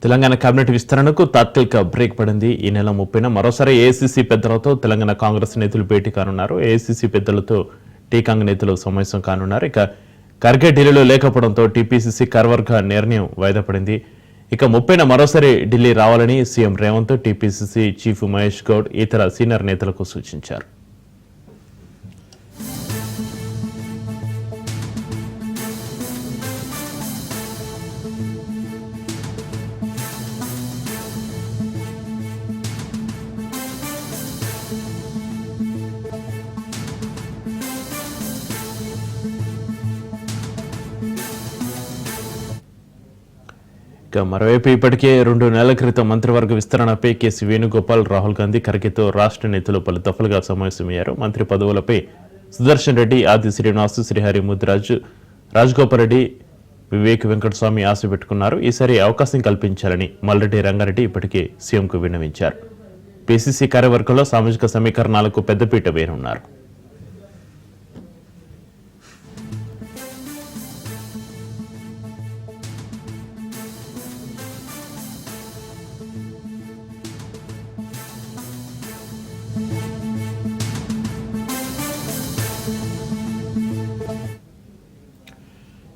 Telangana cabinet విస్తరణకు తాత్కాలిక break పడింది. ఈ నెల 30న మరోసారి ఏఐసీసీ పెద్దలతో తెలంగాణ కాంగ్రెస్ నేతలు భేటీ కానున్నారు. ఏఐసీసీ పెద్దలతో టీకాంగ్ నేతలు సమావేశం కానున్నారు. ఇక ఖర్గే ఢిల్లీలో లేకపోవడంతో టీపీసీసీ కార్యవర్గ నిర్ణయం వాయిదా పడింది. ఇక 30న మరోసారి ఢిల్లీ రావాలని CM Revanth, TPCC chief Mahesh Goud ఇతర సీనియర్ నేతలకు సూచించారు. ఇక మరోవైపు ఇప్పటికే 2 నెలల క్రితం మంత్రివర్గ విస్తరణపై కేసీ వేణుగోపాల్, రాహుల్ గాంధీ, ఖర్గేతో రాష్ట్ర నేతలు పలు దఫలుగా సమావేశమయ్యారు. మంత్రి పదవులపై సుదర్శన్ రెడ్డి, ఆది శ్రీనివాస్, శ్రీహరి ముద్రాజ్, రాజగోపాల్ రెడ్డి, వివేక్ వెంకటస్వామి ఆశ పెట్టుకున్నారు. ఈసారి అవకాశం కల్పించాలని మల్రెడ్డి రంగారెడ్డి ఇప్పటికే సీఎంకు విన్నవించారు. పీసీసీ కార్యవర్గంలో సామాజిక సమీకరణాలకు పెద్దపీట వేయనున్నారు.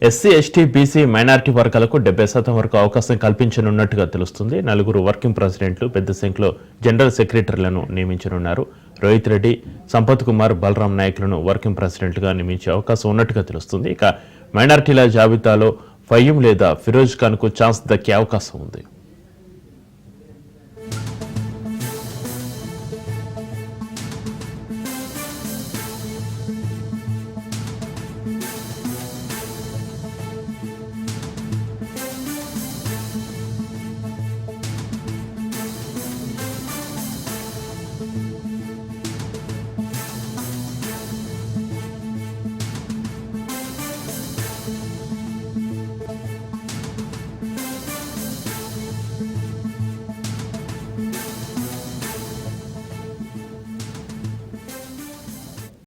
ఎస్సీ, ఎస్టీ, బీసీ, మైనారిటీ వర్గాలకు 70% వరకు అవకాశం కల్పించనున్నట్టుగా తెలుస్తుంది. 4 వర్కింగ్ ప్రెసిడెంట్లు, పెద్ద సంఖ్యలో జనరల్ సెక్రటరీలను నియమించనున్నారు. రోహిత్ రెడ్డి, సంపత్ కుమార్, బలరాం నాయకులను వర్కింగ్ ప్రెసిడెంట్గా నియమించే అవకాశం ఉన్నట్టుగా తెలుస్తుంది. ఇక మైనారిటీల జాబితాలో ఫయ్యూం లేదా ఫిరోజ్ ఖాన్కు ఛాన్స్ దక్కే అవకాశం ఉంది.